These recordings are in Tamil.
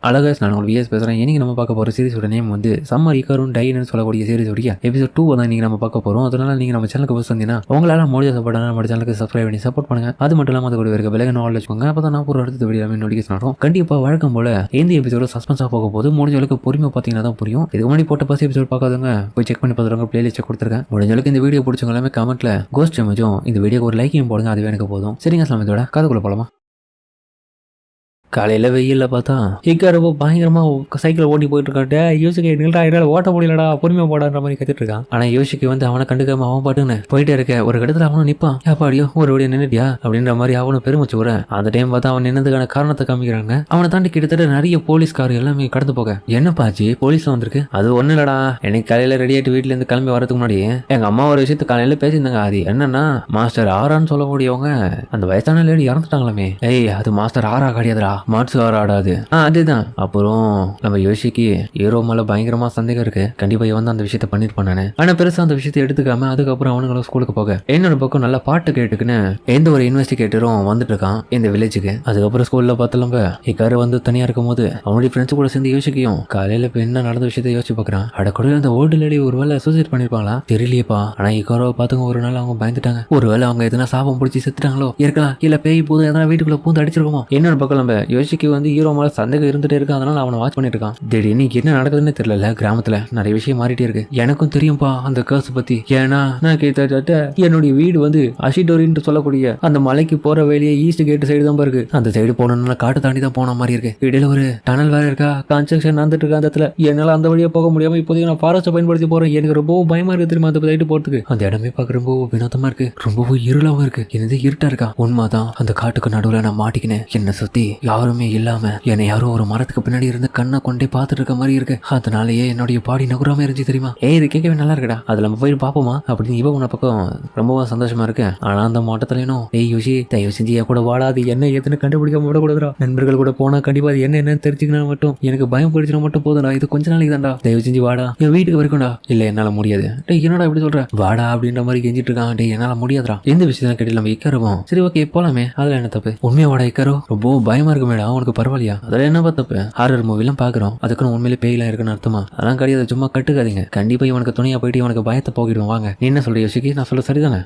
அழகா நான் உங்களுக்கு விஎஸ் பேசுகிறேன். இன்னைக்கு நம்ம பார்க்க போகிற சீரிஸோட நேம் வந்து சம்மர் இக்கரும் டைன்னு சொல்லக்கூடிய சீரிஸோடைய எபிசோட் 2 தான் நீங்கள் நம்ம பார்க்க போகிறோம். அதனால நீங்கள் நம்ம சேனலுக்கு போஸ்ட் வந்தீங்கன்னா உங்களால் முடிஞ்ச சப்போர்ட் நம்ம சேனலுக்கு சப்ஸ்கிரைப் பண்ணி சப்போர்ட் பண்ணுங்க. அது மட்டும் இல்லாமல் அது கூட இருக்க விலக நாள் வச்சுக்கோங்க. அப்போ தான் நான் ஒரு அடுத்த வீடியோ நோட்டிஃபிகேஷன் வரும். கண்டிப்பாக வழக்கம் போல இந்த எபிசோட சஸ்பென்ஸாக போக போது முடிஞ்சளவுக்கு பொறுமை பார்த்தீங்கன்னா தான் புரியும். இதுக்கு முன்னாடி போட்ட பஸ் எபிசோட் பார்க்காதவங்க போய் செக் பண்ணி பார்த்துருங்க. பிளேலிஸ்ட் கொடுத்துருக்கேன். முடிஞ்சளவுக்கு இந்த வீடியோ பிடிச்சவங்க எல்லாமே கமெண்ட்ல கோஸ்ட் இமேஜும் இந்த வீடியோக்கு ஒரு லைக்கையும் போடுங்க. அதுவே எனக்கு போதும். சரிங்க சார், இதோட கதைக்குள்ள போலாமா? காலையில் வெயிலில் பார்த்தா இக்காரப்போ பயங்கரமாக சைக்கிள் ஓட்டி போயிட்டு இருக்கான்ட்டு யோசிக்க நில்றா என்னால் ஓட்ட முடியலடா பொறுமையாக போடான்ற மாதிரி கற்றுட்டு இருக்கான். ஆனால் யோசிக்கு வந்து அவனை கண்டுக்காம அவன் பாட்டுன்னு போயிட்டே இருக்க. ஒரு இடத்துல அவனும் நிற்பான். ஏப்பாடியோ ஒரு வழியாக நின்றுட்டியா அப்படின்ற மாதிரி அவனும் பெருமிச்சு விட அந்த டைம் பார்த்தா அவன் நின்னதுக்கான காரணத்தை காமிக்கிறாங்க. அவனை தாண்டி கிட்டத்தட்ட நிறைய போலீஸ்கார் எல்லாமே கடந்து போக என்னப்பாச்சு போலீஸ் வந்திருக்கு. அது ஒன்றும் இல்லடா, எனக்கு காலையில் ரெடி ஆகிட்டு வீட்டிலேருந்து கிளம்பி வரதுக்கு முன்னாடி எங்கள் அம்மா ஒரு விஷயத்த காலையில் பேசியிருந்தாங்க. அது என்னன்னா மாஸ்டர் ஆரான்னு சொல்லக்கூடியவங்க அந்த வயசான லேடி இறந்துட்டாங்களாமே. ஏய் அது மாஸ்டர் ஆரா கிடையாதுடா, மார்ட்ஸ் ஆடாது. அதுதான். அப்புறம் நம்ம யோசிக்கு ஹீரோ மேல பயங்கரமா சந்தேகம் இருக்கு. கண்டிப்பா வந்து அந்த விஷயத்த பண்ணிருப்பான் நானு. ஆனா பெருசா அந்த விஷயத்தை எடுத்துக்காம அதுக்கப்புறம் அவனுங்களும் ஸ்கூலுக்கு போக என்னோட பக்கம் நல்லா பாட்டு கேட்டுக்குன்னு எந்த ஒரு இன்வெஸ்டிகேட்டரும் வந்துட்டு இருக்கான் இந்த வில்லேஜுக்கு. அதுக்கப்புறம் ஸ்கூல்ல பார்த்தலாம் இக்காரு வந்து தனியா இருக்கும் போது அவனுடைய ஃப்ரெண்ட்ஸ் கூட சேர்ந்து யோசிக்கையும் காலையில இப்ப என்ன நடந்த விஷயத்த யோசிச்சு பாக்குறான். அடக்கூட அந்த ஓல்டு லேடி ஒருவேளை சூசைட் பண்ணிருப்பாங்களா தெரியலையப்பா. ஆனா இக்காரோ பாத்துங்க ஒரு நாள் அவங்க பயந்துட்டாங்க. ஒருவேளை அவங்க எதனா சாபம் பிடிச்சி செத்துட்டாங்களோ இருக்கலாம், இல்ல பேய் பூந்து எதனா வீட்டுக்குள்ள பூந்து அடிச்சிருக்கோமோ. என்னோட பக்கம் நம்ம யோசிக்கு வந்து ஹீரோ மேல சந்தேகம் இருந்துட்டே இருக்கு. அதனால அவனை வாட்ச் பண்ணிட்டு இருக்கான். திடீர்னு என்ன நடக்குதுன்னு தெரியல. கிராமத்துல நிறைய விஷயம் மாறிட்டே இருக்கு. எனக்கும் தெரியும்பா அந்த கேர்ஸ் பத்தி. ஏன்னா நான் கேட்ட என்னுடைய வீடு வந்து அஷிடோரின்னு சொல்லக்கூடிய அந்த மலைக்கு போற வேலையை ஈஸ்ட் கேட் சைடு தான் இருக்கு. அந்த சைடு போனோம்னா காட்டு தாண்டி தான் போன மாதிரி இருக்கு. இடையில ஒரு டனல் வேற இருக்கா, கன்ஸ்ட்ரக்ஷன் நடந்துட்டு இருக்கா. அந்த இடத்துல என்னால அந்த வழியா போக முடியாம இப்போதைக்கு நான் ஃபாரஸ்ட் பயன்படுத்தி போறேன். எனக்கு ரொம்ப பயமா இருக்கு தெரியுமா அந்த சைடு போறதுக்கு. அந்த இடமே பார்க்க ரொம்ப வினோதமா இருக்கு, ரொம்பவும் இருளாவும் இருக்கு. என்னது இருட்டா இருக்கா? உண்மைதான். அந்த காட்டுக்கு நடுவுல நான் மாட்டிக்கினேன். என்ன சுத்தி யாருமே இல்லாம என்னை யாரும் ஒரு மரத்துக்கு பின்னாடி இருந்து கண்ணை கொண்டே பார்த்துட்டு இருக்க மாதிரி இருக்கு. அதனாலயே என்னுடைய பாடி நகுராம இருந்துச்சு தெரியுமா. இது கேட்கவே நல்லா இருக்குடா, அதுல நம்ம போயிட்டு பாப்போமா அப்படின்னு இவன் உன பக்கம் ரொம்பவும் சந்தோஷமா இருக்கு. ஆனா அந்த மாட்டத்துலயும் யோசி தயவு செஞ்சு என் கூட வாடாது என்ன ஏத்துன்னு கண்டுபிடிக்க விடக்கூடாதுடா. நண்பர்கள் கூட போனா கண்டிப்பா அது என்னன்னு தெரிஞ்சுக்கணும். மட்டும் எனக்கு பயம் பிடிச்சினா மட்டும் போதும்டா. இது கொஞ்ச நாளைக்கு தான்டா, தயவு செஞ்சு வாடா என் வீட்டுக்கு வரைக்கும்டா. இல்ல என்னால முடியாது. என்னடா இப்படி சொல்ற, வாடா அப்படின்ற மாதிரி கெஞ்சிட்டு இருக்கான். டே என்னால முடியாதுடா. எந்த விஷயத்தான் கேட்டு நம்ம இக்காருவோம். சரி ஓகே போலாமே. அதுல என்ன தப்பு? உண்மையா வாடா இக்காரோ, ரொம்ப பயமா இருக்கு மேடம். அவனுக்கு பரவாயில்லையா? அதுல என்ன தப்பு? ஹாரர் மூவிலாம் பாக்குறோம், அதுக்குன்னு உண்மையிலே பேய்லாம் இருக்குன்னு அர்த்தமா? அதெல்லாம் கிடையாது, சும்மா கட்டுக்காதீங்க. கண்டிப்பா இவனுக்கு துணையா போயிட்டு இவனுக்கு பயத்தை போகிடுவோம். வாங்க. நீ என்ன சொல்ற யோசிக்கி? நான் சொல்ல சரிதானே?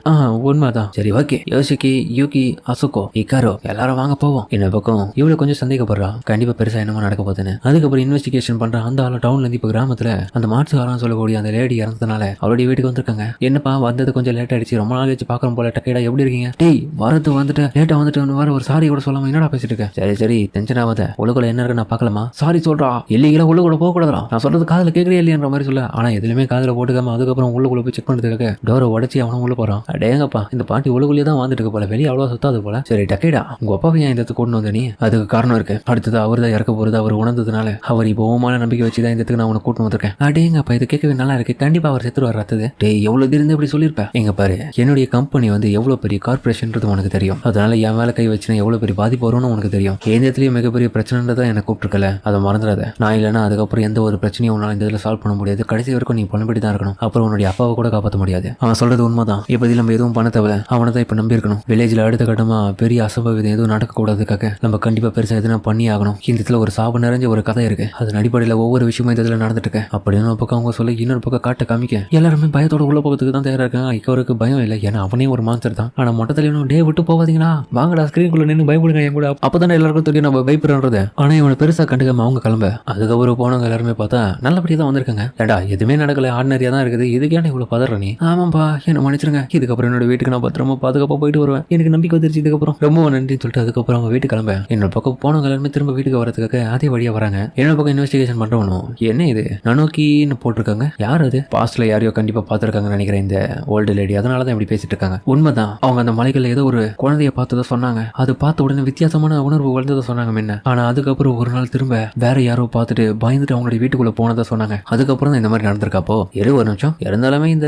உண்மைதான். சரி ஓகே. யோசிக்கி, யூகி, அசுகோ, இக்காரோ எல்லாரும் வாங்க போவோம். என்ன பக்கம் இவ்வளவு கொஞ்சம் சந்தேகப்படுறா. கண்டிப்பா பெருசா என்னமா நடக்க போகுதுன்னு. அதுக்கப்புறம் இன்வெஸ்டிகேஷன் பண்ற அந்த ஆளு டவுன்ல இருந்து இப்ப கிராமத்துல அந்த மாட்சுகாரன் சொல்லக்கூடிய அந்த லேடி இறந்ததுனால அவருடைய வீட்டுக்கு வந்திருக்காங்க. என்னப்பா வந்தது கொஞ்சம் லேட் ஆயிடுச்சு, ரொம்ப நாள் கழிச்சு பாக்குறோம் போல. டக்கேடா எப்படி இருக்கீங்க? டேய் வரது வந்துட்டு லேட்டா வந்துட்டு வர ஒரு சாரி கூட சொல்லாம என்னடா பேசிட்டு இருக்க? சரி சரி டென்ஷன் ஆகாத. உலகுல என்ன இருக்கு நான் பார்க்கலாமா? சாரி சொல்றா. இல்லீங்களா உள்ளுக்குள்ள போக கூடாதா? நான் சொல்றது காதுல கேட்கறியா இல்லையன்ற மாதிரி சொல்ல. ஆனா எதுலையுமே காதுல போட்டுக்காம அதுக்கப்புறம் உள்ளுக்குள்ள போய் செக் பண்றதுக்காக டோரை உடச்சி அவனும் உள்ள போறான். அடேங்கப்பா இந்த பாட்டி உள்ளுக்குள்ளே தான் வந்துட்டு இருக்கு போல, வெளியே அவ்வளவா சுத்தாது போல. சரி டக்கேடா உங்க அப்பாவை ஏன் இந்த கொண்டு வந்த நீ? அதுக்கு காரணம் இருக்கு. அடுத்தது அவர் தான் இறக்க போறது. அவர் உணர்ந்ததுனால அவர் இப்போ ஓமான நம்பிக்கை வச்சுதான் இந்த நான் உனக்கு கூட்டு வந்திருக்கேன். அடேங்கப்பா இது கேட்கவே நல்லா இருக்கு. கண்டிப்பா அவர் செத்து வர்றது. டே எவ்வளவு இருந்து இப்படி சொல்லிருப்பேன். எங்க பாரு என்னுடைய கம்பெனி வந்து எவ்வளவு பெரிய கார்பரேஷன்றது உனக்கு தெரியும். அதனால என் மேல கை வச்சுனா எவ்வளவு பெரிய பாதிப்பு வரும்னு உனக்கு தெரியும். எந்த இடத்துலயும் மிகப்பெரிய பிரச்சனைன்றதான் எனக்கு கூப்பிட்டுருக்கல. அதை மறந்துடாத. நான் இல்லைன்னா அதுக்கப்புறம் எந்த ஒரு பிரச்சனையும் உன்னால இந்த இதில் சால்வ் பண்ண முடியாது. கடைசி வரைக்கும் நீ புலம்படி தான் இருக்கணும். அப்புறம் உன்னுடைய அப்பாவை கூட காப்பாற்ற முடியாது. அவன் சொல்றது உண்மைதான். இப்போதைக்கு நம்ம எதுவும் பண்ண தேவை. அவனை தான் இப்போ நம்பி இருக்கணும். வில்லேஜில் அடுத்த கட்டமா பெரிய அசம்பாவிதம் எதுவும் நடக்கக்கூடாதுக்காக நம்ம கண்டிப்பா பெருசா எதுனா பண்ணி ஆகணும். இந்த இடத்துல ஒரு சாபம் நிறைஞ்ச ஒரு கதை இருக்கு. அதன் அடிப்படையில் ஒவ்வொரு விஷயமும் இந்த இதில் நடந்துட்டு இருக்கு. அப்படின்னு ஒரு பக்கம் அவங்க சொல்ல இன்னொரு பக்கம் காட்ட காமிக்க எல்லாருமே பயத்தோட உள்ள போகிறதுக்கு தான் தயாரா இருக்காங்க. இக்கவருக்கு பயம் இல்லை, ஏன்னா அவனே ஒரு மாஸ்டர் தான். ஆனா மொட்டத்திலும் டே விட்டு போவாதீங்களா, வாங்கடா ஸ்கிரீனுக்குள்ள நின்று பயப்படுங்க என் கூட, அப்பதான் எல்லாருக்கும் தெரியும் நம்ம பயப்படுறது. ஆனா இவனை பெருசா கண்டுக்காம அவங்க கிளம்ப. அதுக்கப்புறம் போனவங்க எல்லாருமே பார்த்தா நல்லபடியா தான் வந்திருக்காங்க. ஏடா எதுவுமே நடக்கல, ஆர்டினரியா தான் இருக்குது. இதுக்கே இவ்வளவு பதற நீ? ஆமாப்பா என்ன மன்னிச்சிருங்க. இதுக்கப்புறம் என்னோட வீட்டுக்கு நான் பத்திரமா பாதுகாப்பா போயிட்டு வருவேன். எனக்கு நம்பிக்கை வந்துருச்சு. இதுக்கப்புறம் ரொம்ப நன்றின்னு சொல்லிட்டு அதுக்கப்புறம் அவங்க வீட்டுக்கு கிளம்ப. என்னோட பக்கம் போனவங்க எல்லாருமே திரும்ப வீட்டுக்கு வரதுக்காக அதே வழியா வராங்க. என்னோட பக்கம் இன்வெஸ்டிகேஷன் பண்றவனும் என்ன இது நனோக்கின்னு போட்டிருக்காங்க. யார் அது? பாஸ்ட்ல யாரையோ கண்டிப்பா பாத்துருக்காங்கன்னு நினைக்கிறேன் இந்த ஓல்டு லேடி. அதனாலதான் இப்படி பேசிட்டு இருக்காங்க. உண்மைதான். அவங்க அந்த மலைகள்ல ஏதோ ஒரு குழந்தைய பார்த்ததை சொன்னாங்க. அது பார்த்த உடனே வித்தியாசமான உணர்வு வளர்ந்ததை சொன்னாங்க முன்ன. ஆனா அதுக்கப்புறம் ஒரு நாள் திரும்ப வேற யாரோ பார்த்துட்டு பயந்துட்டு அவங்களுடைய வீட்டுக்குள்ள போனதை சொன்னாங்க. அதுக்கப்புறம் தான் இந்த மாதிரி நடந்திருக்காப்போ. ஒரு நிமிஷம் இருந்தாலுமே இந்த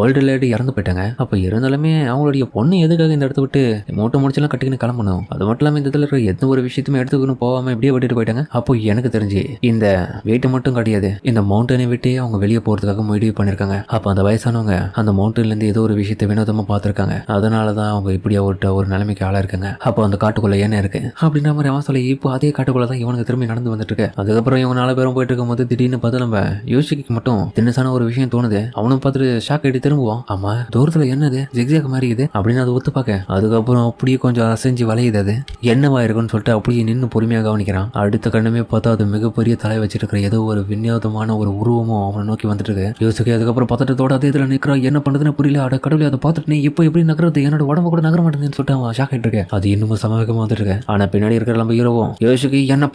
ஓல்டு லேடி இறந்து போயிட்டாங்க. அப்ப இருந்தாலுமே அவங்களுடைய பொண்ணு எதுக்காக இந்த இடத்த விட்டு மூட்டை முடிச்செல்லாம் கட்டிக்கின்னு கிளம்பணும்? அது மட்டும் இல்லாம இந்த இடத்துல இருக்க எந்த ஒரு விஷயத்தையுமே எடுத்துக்கணும் போகாம இப்படியே விட்டுட்டு போயிட்டாங்க. அப்போ எனக்கு தெரிஞ்சு இந்த வீட்டை மட்டும் கிடையாது, இந்த மவுண்டனை விட்டே அவங்க வெளியே போறதுக்காக முடிவு பண்ணிருக்காங்க. அப்ப அந்த வயசானவங்க அந்த மவுண்டன்ல இருந்து ஏதோ ஒரு விஷயத்தை வினோதமா பார்த்திருக்காங்க. அதனாலதான் அவங்க இப்படியா ஒரு நிலைமைக்கு ஆளா இருக்காங்க. அப்போ அந்த காட்டுக்குள்ள என்ன இருக்கு அப்படின்ற மாதிரி மாதிரி அவன் சொல்ல இப்போ அதே காட்டுக்குள்ள தான் இவனுக்கு திரும்பி நடந்து வந்துட்டு இருக்கு. அதுக்கப்புறம் இவங்க 4 பேரும் போயிட்டு இருக்கும் போது திடீர்னு பார்த்து நம்ம யோசிக்கு மட்டும் தின்னசான ஒரு விஷயம் தோணுது. அவனும் பார்த்துட்டு ஷாக் ஆகிட்டு திரும்புவான். ஆமா தூரத்துல என்னது ஜிக்ஜாக் மாதிரி இருக்குது அப்படின்னு அதை ஒத்து பார்க்க அதுக்கப்புறம் அப்படியே கொஞ்சம் அசைஞ்சு வளையுது. அது என்னவா இருக்குன்னு சொல்லிட்டு அப்படியே நின்று பொறுமையாக கவனிக்கிறான். அடுத்த கண்ணுமே பார்த்தா அது மிகப்பெரிய தலை வச்சிருக்கிற ஏதோ ஒரு வினோதமான ஒரு உருவமும் அவனை நோக்கி வந்துட்டு இருக்கு. யோசிக்க அதுக்கப்புறம் பதட்டத்தோட அதே இதுல நிற்கிறா. என்ன பண்ணுறதுன்னு புரியல. அட கடவுளே அதை பார்த்துட்டு இப்போ எப்படி நகர்றது என்னோட உடம்பு கூட நகர மாட்டேங்குதுன்னு சொல்லிட்டு அவன் ஷாக் ஆகிட்டு இருக்கு. அது இன்னும் சமவேகமா வந்துட்டு இருக்கு. ஆனா பின்னாடி இருக்கிற நம்ம ஹீரோவும் யோசிக்கு என்ன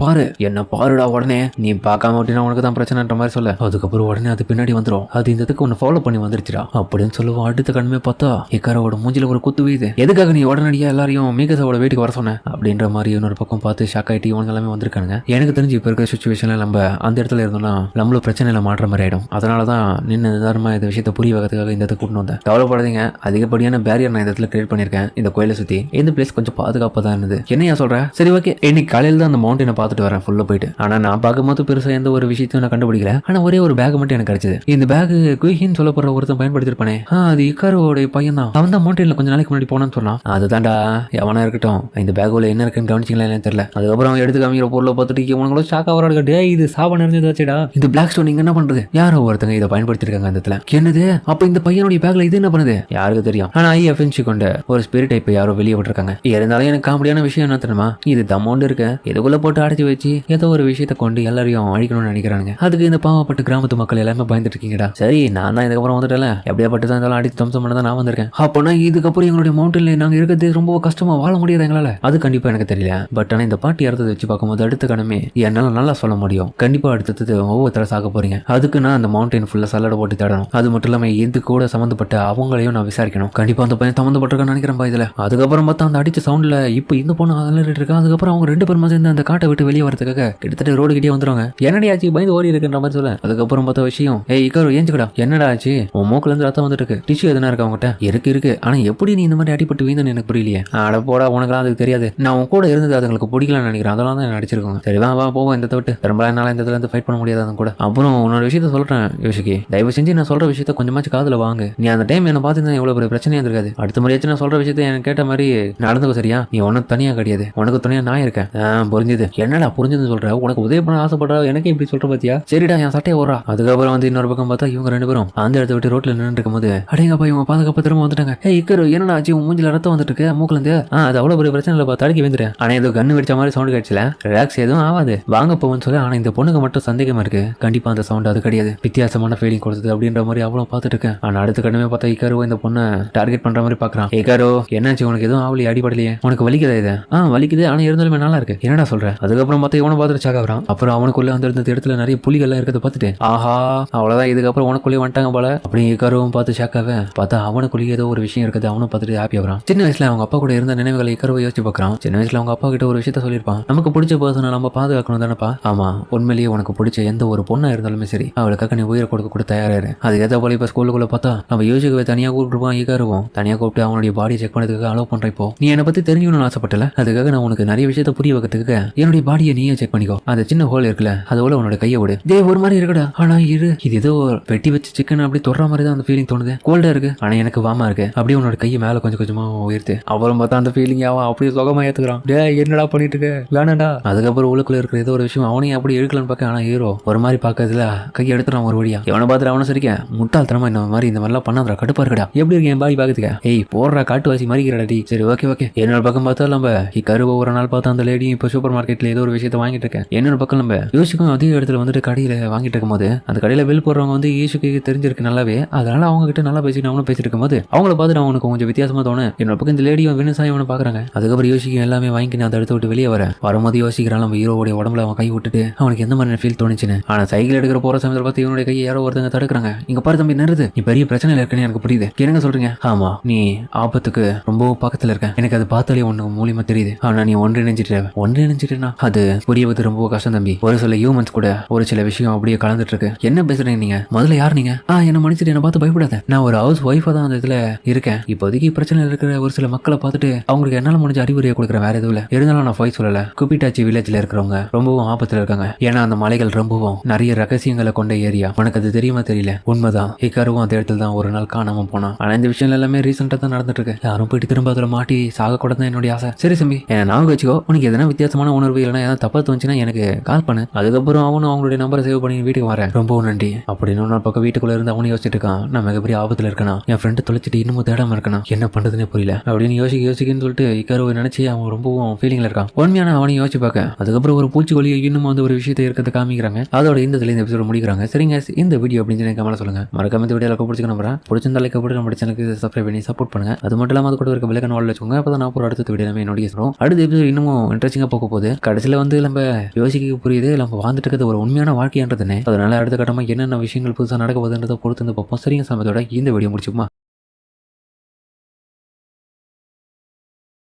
பாருடா உடனே நீ பார்க்காம அப்படின்னா உனக்கு தான் பிரச்சனைன்ற மாதிரி சொல்ல அதுக்கப்புறம் உடனே அது பின்னாடி வந்துடும். அது இந்த இதுக்கு ஒன்னு ஃபாலோ பண்ணி வந்துருச்சுடா அப்படின்னு சொல்லுவோம். அடுத்த கண்ணுமே பார்த்தா இக்காரோட மூஞ்சில ஒரு குத்து வீது. எதுக்காக நீ உடனடியா எல்லாரையும் மீகசாவோட வீட்டுக்கு வர சொன்ன அப்படின்ற மாதிரி இன்னொரு பக்கம் பார்த்து ஷாக் ஆகிட்டு இவங்க எல்லாமே வந்திருக்கானுங்க. எனக்கு தெரிஞ்சு இப்போ இருக்கிற சுச்சுவேஷன்ல நம்ம அந்த இடத்துல இருந்தோம்னா நம்மளும் பிரச்சனையில மாற்ற மாதிரி ஆயிடும். அதனாலதான் நின்று நிதானமா இந்த விஷயத்தை புரிய வைக்கிறதுக்காக இந்த இடத்துக்கு கூட்டு வந்தேன். கவலைப்படாதீங்க, அதிகப்படியான பேரியர் நான் இந்த இடத்துல கிரியேட் பண்ணிருக்கேன். இந்த கோயிலை சுத்தி இந்த பிளேஸ் கொஞ்சம் பாதுகாப்பா தான் இருந்தது. என்னையா சொல்ற? சரி ஓகே, இன்னைக்கு காலையில தான் அந்த மவுண்டனை பார்த்துட்டு வரேன் ஃபுல்லா போயிட்டு. ஆனா நான் பார்க்கும்போது பெருசா எந்த ஒரு விஷயத்தையும் நான் கண்டுபிடிக்கல. ஆனா ஒரே ஒரு பேக் மட்டும் எனக்கு கிடைச்சது. இந்த பேக் குயின்னு சொல்லப்படுற ஒருத்தன் பயன்படுத்திருப்பானே, அது இக்காரோட பையன் தான். அவன் தான் மவுண்டன்ல கொஞ்ச நாளைக்கு முன்னாடி போனான்னு சொன்னான். அதுதான்டா எவனா இருக்கட்டும். இந்த பேக்குள்ள என்ன இருக்குன்னு கவனிச்சிங்களா இல்லைன்னு தெரியல. அதுக்கப்புறம் அவன் எடுத்து காமிக்கிற பொருளை பார்த்துட்டு இவனுங்களும் ஷாக்கா வராது. டே இது சாப நிறைஞ்சதாச்சேடா. இந்த பிளாக் ஸ்டோன் இங்க என்ன பண்றது? யாரோ ஒருத்தங்க இதை பயன்படுத்திருக்காங்க அந்த இடத்துல. என்னது அப்ப இந்த பையனுடைய பேக்ல இது என்ன பண்ணுது யாருக்கு தெரியும். ஆனா ஐஎஃப்என்சி கொண்ட ஒரு ஸ்பிரிட் டைப் யாரோ வெளியே விட்டுருக்காங்க. இருந்தாலும் எனக்கு காமெடியான விஷயம் என்ன தெரியுமா, இது தமௌண்ட் இருக்கு இதுக்குள்ள போட்டு அடைச்சு வச்சு ஏதோ ஒரு விஷயத்தை கொண்டு எல்லாரையும் அழிக்கணும்னு நினைக்கிறாங்க. அதுக்கு இந்த பாவப்பட்ட கிராமத்து மக்கள் எல்லாமே பயந்துட்டு இருக்கீங்கடா. சரி நான் தான் இதுக்கப்புறம் வந்துட்டல, எப்படியா பட்டு தான் இருந்தாலும் அடிச்சு தம்சம் பண்ண தான் நான் வந்திருக்கேன். அப்போனா இதுக்கப்புறம் எங்களுடைய மவுண்டன்ல நாங்க இருக்கிறது ரொம்ப கஷ்டமா வாழ முடியாது எங்களால. அது கண்டிப்பா எனக்கு தெரியல. பட் ஆனா இந்த பாட்டி அறுத்ததை வச்சு பார்க்கும்போது அடுத்த கணமே என்னால நல்லா சொல்ல முடியும். கண்டிப்பா அடுத்தது ஒவ்வொருத்தர சாக போறீங்க. அதுக்கு நான் அந்த மவுண்டன் ஃபுல்லா சல்லடை போட்டு தேடணும். அது மட்டும் இல்லாம இது கூட சம்பந்தப்பட்ட அவங்களையும் நான் விசாரிக்கணும். கண்டிப்பா அந்த பையன் சம்பந்தப்பட்டிருக்கான்னு நினைக்கிறேன் இதுல. அதுக்கப்புறம் பார்த்தா அந்த அடிச்ச சவுண்ட்ல இப்போ இந்த பொண்ணு அலறிட்டு இருக்கா. அதுக்கப்புறம் அவங்க 2 பேரும் சேர்ந்து அந்த காட்டை விட்டு வெளியே வரதுக்காக கிட்டத்தட்ட ரோடு கிட்டே வந்துருவாங்க. என்னடி ஆச்சு பயந்து ஓடி இருக்குன்ற மாதிரி சொல்ல அதுக்கப்புறம் பார்த்தா விஷயம் இக்காரு ஏஞ்சுக்கடா என்னடா ஆச்சு உன் மூக்குல இருந்து ரத்தம் வந்துட்டு இருக்கு. டிஷ்யூ எதுனா இருக்கா அவங்ககிட்ட? இருக்கு ஆனா எப்படி நீ இந்த மாதிரி அடிபட்டு வீந்தன்னு எனக்கு புரியலையே. அட போடா உனக்குலாம் அதுக்கு தெரியாது. நான் உன் கூட இருந்தது அதுங்களுக்கு பிடிக்கலாம்னு நினைக்கிறேன். அதெல்லாம் தான் அடிச்சிருக்கோங்க. சரி வா போவோம் இந்த தவிட்டு ரொம்ப என்னால இந்த இடத்துல ஃபைட் பண்ண முடியாது. அது கூட அப்புறம் உன்னோட விஷயத்த சொல்றேன் யோசிக்கி. தயவு செஞ்சு நான் சொல்ற விஷயத்த கொஞ்சமாச்சு காதுல வாங்க. நீ அந்த டைம் என்ன பார்த்து எவ்வளவு பெரிய பிரச்சனையா இருக்காது. அடுத்த முறையாச்சும் நான் சொல்ற விஷயத்த எனக்கு கேட்ட மாதிரி நடந்துக்க சரியா? நீ ஒன்னும் தனியா கிடையாது, உனக்கு துணையா நான் இருக்கேன். புரிஞ்சுது. என்னடா புரிஞ்சுதுன்னு சொல்ற? உனக்கு உதவி பண்ண ஆசைப்படுற எனக்கு இப்படி சொல்ற பாத்தியா? சரிடா என் சட்டையை ஓடுறா. அதுக்கப்புறம் வந்து இன்னொரு பக்கம் பார்த்தா இவங்க 2 பேரும் அந்த இடத்த விட்டு ரோட்ல நின்று இருக்கும் போது அடேங்கப்பா இவங்க பாதுகாப்பு திரும்ப வந்துட்டாங்க. இக்கரு என்னடா ஆச்சு உன் மூஞ்சில ரத்தம் வந்துட்டு இருக்கு மூக்குல இருந்து? அது அவ்வளவு பெரிய பிரச்சனை இல்லப்பா, தடுக்கி வந்துட்டேன். ஆனா ஏதோ கண்ணு வெடிச்ச மாதிரி சவுண்ட் கிடைச்சல, ரிலாக்ஸ் எதுவும் ஆகாது வாங்க போவோம்னு சொல்லி. ஆனா இந்த பொண்ணுக்கு மட்டும் சந்தேகமா இருக்கு. கண்டிப்பா அந்த சவுண்ட் அது கிடையாது, வித்தியாசமான ஃபீலிங் கொடுத்தது அப்படின்ற மாதிரி அவ்வளவு பார்த்துட்டு இருக்கேன். ஆனா அடுத்த கண்ணமே பார்த்தா இக்காரோ இந்த பொண்ணை டார்கெட் பண்ற மாதிரி பாக்குறான். இக்காரோ என்னாச்சு உனக்கு எதுவும் ஆவலி அடிபடலையே? உனக்கு வலிக்குதா இது? வலிக்குது ஆனா இருந்தாலுமே நல்லா இருக்கு. என்னடா சொல்ற? அதுக்கப்புறம் பார்த்தா இவனை பார்த்துட்டு சாகாவறான். அப்புறம் அவனுக்குள்ள வந்து இருந்த இடத்துல நிறைய புலிகள்லாம் இருக்கிறத பார்த்துட்டு ஆஹா அவ்வளவுதான் இதுக்கப்புறம் உனக்குள்ளே வந்துட்டாங்க போல அப்படி இக்காரோவும் பார்த்து ஷாக்காவே பார்த்தா அவனுக்குள்ளேயே ஏதோ ஒரு விஷயம் இருக்குது. அவனும் பார்த்துட்டு ஹாப்பி ஆகிறான். சின்ன வயசுல அவங்க அப்பா கூட இருந்த நினைவுகளை இக்காரோவை யோசிச்சு பார்க்கறான். சின்ன வயசுல அவங்க அப்பா கிட்ட ஒரு விஷயத்த சொல்லியிருப்பான், நமக்கு பிடிச்ச பர்சனை நம்ம பாதுகாக்கணும் தானப்பா. ஆமா உண்மையிலேயே உனக்கு பிடிச்ச எந்த ஒரு பொண்ணா இருந்தாலுமே சரி அவளுக்காக நீ உயிரை கொடுக்க கூட தயாராரு. அது ஏதோ போல இப்ப ஸ்கூலுக்குள்ள பார்த்தா நம்ம யோசிக்கவே தனியா கூப்பிட்டுருப்பான். இக்காருவோம் தனியா கூப்பிட்டு அவனுடைய பாடியை செக் பண்ணதுக்காக அலோவ் பண்ற. இப்போ நீ என்னை பத்தி தெரிஞ்சுக்கணும்னு ஆசைப்பட்டல, அதுக்காக நான் உனக்கு நிறைய விஷயத்த புரிய வைக்கிறதுக்கு என்னுடைய பாடியை நீயே செக் பண்ணிக்கோ. அந்த சின்ன ஹோல் இருக்குல்ல அதோட உன்னோட கையை விடு. ஒரு மாதிரி இருக்குடா. ஆனா இது ஏதோ வெட்டி வச்சு சிக்கன் அப்படி தொடுற மாதிரி தான் அந்த ஃபீலிங் தோணுது. கோல்டா இருக்கு ஆனா எனக்கு வாமா இருக்கு. அப்படியே உன்னோட கையை மேல கொஞ்சம் கொஞ்சமா உயர்த்து. அப்புறம் பார்த்தா அந்த ஃபீலிங் அவன் அப்படியே சுகமா ஏத்துக்கிறான். என்னடா பண்ணிட்டு இருக்க வேணாண்டா. அதுக்கப்புறம் உள்ளுக்குள்ள இருக்கிற ஏதோ ஒரு விஷயம் அவனையும் அப்படி எடுக்கலான்னு பார்க்க. ஆனா ஹீரோ ஒரு மாதிரி பார்க்கறதுல கையை எடுத்துறான் ஒரு வழியா. எவனை பார்த்துட்டு அவனை சரிக்க முட்டாள்தனமா இந்த மாதிரிலாம் பண்ணாதா கடுப்பா இருக்கடா. எப்படி இருக்கு என் பாடி பாக்குறதுக்க? போடுறா காட்டுவாசி மறிக்கிறடாடி. சரி ஓகே. என்னோட பக்கம் பார்த்தா நம்ம கருவ ஒரு நாள் பார்த்தா அந்த லேடி இப்போ சூப்பர் மார்க்கெட்ல ஏதோ ஒரு விஷயத்த வாங்கிட்டு இருக்கேன். என்னோட பக்கம் நம்ம யோசிக்கும் அதே இடத்துல வந்துட்டு கடையில வாங்கிட்டு இருக்கும் போது அந்த கடையில பில் போடுறவங்க வந்து ஈஷுக்கு தெரிஞ்சிருக்கு நல்லாவே. அதனால அவங்க கிட்ட நல்லா பேசிட்டு அவனும் பேசிட்டு இருக்கும் போது அவங்கள பார்த்துட்டு அவனுக்கு கொஞ்சம் வித்தியாசமா தோணும். என்னோட பக்கம் இந்த லேடியும் வினசாயம் அவனை பாக்குறாங்க. அதுக்கப்புறம் யோசிக்க எல்லாமே வாங்கி நான் தடுத்து விட்டு வெளியே வரும்போது யோசிக்கிறான் நம்ம ஹீரோடைய உடம்புல அவன் கை விட்டுட்டு அவனுக்கு எந்த மாதிரி ஃபீல் தோணுச்சுன்னு. ஆனா சைக்கிள் எடுக்கிற போற சமயத்தில் பார்த்து இவனுடைய கையை யாரோ ஒருத்தங்க தடுக்கிறாங்க. இங்க பாரு தம்பி நிறுத்து, நீ பெரிய பிரச்சனையில இருக்குன்னு எனக்கு புரியுது. என்னங்க சொல்றீங்க? ஆமா நீ ஆபத்துக்கு ரொம்ப பக்கத்துல இருக்க, எனக்கு அது பார்த்தாலே ஒண்ணு மூலியமா தெரியுது. ஆனா நீ ஒன்றிணைஞ்சிட்டேன்னா அது புரியவது ரொம்ப கஷ்டம் தம்பி. ஒரு சில ஹியூமன்ஸ் கூட ஒரு சில விஷயம் அப்படியே கலந்துட்டு இருக்கு. என்ன பேசுறீங்க நீங்க? முதல்ல யார் நீங்க? என்ன மன்னிச்சிட்டு என்ன பார்த்து பயப்படாத. நான் ஒரு ஹவுஸ் ஒய்ஃபா தான் அந்த இதுல இருக்கேன். இப்போதைக்கு பிரச்சனை இருக்கிற ஒரு சில மக்களை பார்த்துட்டு அவங்களுக்கு என்னால முடிஞ்ச அறிவுரையை கொடுக்குற வேற எதுவும் இல்ல. இருந்தாலும் நான் போய் சொல்லல. குப்பிட்டாச்சி வில்லேஜ்ல இருக்கிறவங்க ரொம்பவும் ஆபத்துல இருக்காங்க. ஏன்னா அந்த மலைகள் ரொம்பவும் நிறைய ரகசியங்களை கொண்ட ஏரியா. உனக்கு அது தெரியுமா தெரியல. உண்மைதான் இக்காருவும் அந்த இடத்துல தான் ஒரு நாள் காணாம போனான். ஆனா இந்த விஷயம் எல்லாமே ரீசெண்டா தான் நடந்துட்டு இருக்கு. யாரும் போயிட்டு திரும்ப அதுல மாட்டி சாக கூட தான் என்னுடைய ஆசை. சரி சம்பி என்ன ஞாபகம் வச்சுக்கோ, உனக்கு எதனா வித்தியாசமான உணர்வு இல்லைன்னா ஏதாவது தப்பா தோணுச்சுன்னா எனக்கு கால் பண்ணு. அதுக்கப்புறம் அவனும் அவங்களுடைய நம்பரை சேவ் பண்ணி வீட்டுக்கு வரேன், ரொம்பவும் நன்றி அப்படின்னு ஒரு பக்கம் வீட்டுக்குள்ள இருந்து அவனு யோசிச்சுட்டு இருக்கான். நான் மிகப்பெரிய ஆபத்துல இருக்கனா, என் ஃப்ரெண்டு தொலைச்சிட்டு இன்னமும் தேடாம இருக்கணும், என்ன பண்றதுன்னே புரியல அப்படின்னு யோசிக்கன்னு சொல்லிட்டு இக்காரவை நினைச்சு அவன் ரொம்பவும் ஃபீலிங்ல இருக்கான். உண்மையான அவனையும் யோசிச்சு பார்க்க அதுக்கப்புறம் ஒரு பூச்சிக்கொல்லி இன்னும் வந்து ஒரு விஷயத்தை இருக்கிறத காமிக்கிறாங்க. அதோட இந்த எபிசோட முடிக்கிறாங்க. சரிங்க, இந்த வீடியோ அப்படின்னு கமெண்ட்ல சொல்லுங்க. மறக்காம இந்த வீடியோல பிடிச்சிக்க நம்புறேன். பிடிச்சிருந்தா லைக் போட்டு நம்ம சேனலுக்கு சப்ஸ்கிரைப் பண்ணி சப்போர்ட் பண்ணுங்க. அது மட்டும் இல்லாம அது கூட இருக்க பெல் ஐகான் ஆல்ல வச்சுக்கோங்க. அப்பதான் நான் ஒரு அடுத்த வீடியோ நம்ம நோட்டீஸ் வரும். அடுத்த எபிசோட் இன்னமும் இன்ட்ரெஸ்டிங்கா போக போகுது. கடைசியில வந்து நம்ம யோசிக்க புரியுது நம்ம வாழ்ந்துட்டு இருக்கிறது ஒரு உண்மையான வாழ்க்கைன்றதுன்னு. அதனால அடுத்த கட்டமா என்னென்ன விஷயங்கள் புதுசாக நடக்க போகுதுன்றதை பொறுத்து வந்து பார்ப்போம். சரிங்க, சமயத்தோட இந்த வீடியோ முடிச்சுப்போமா.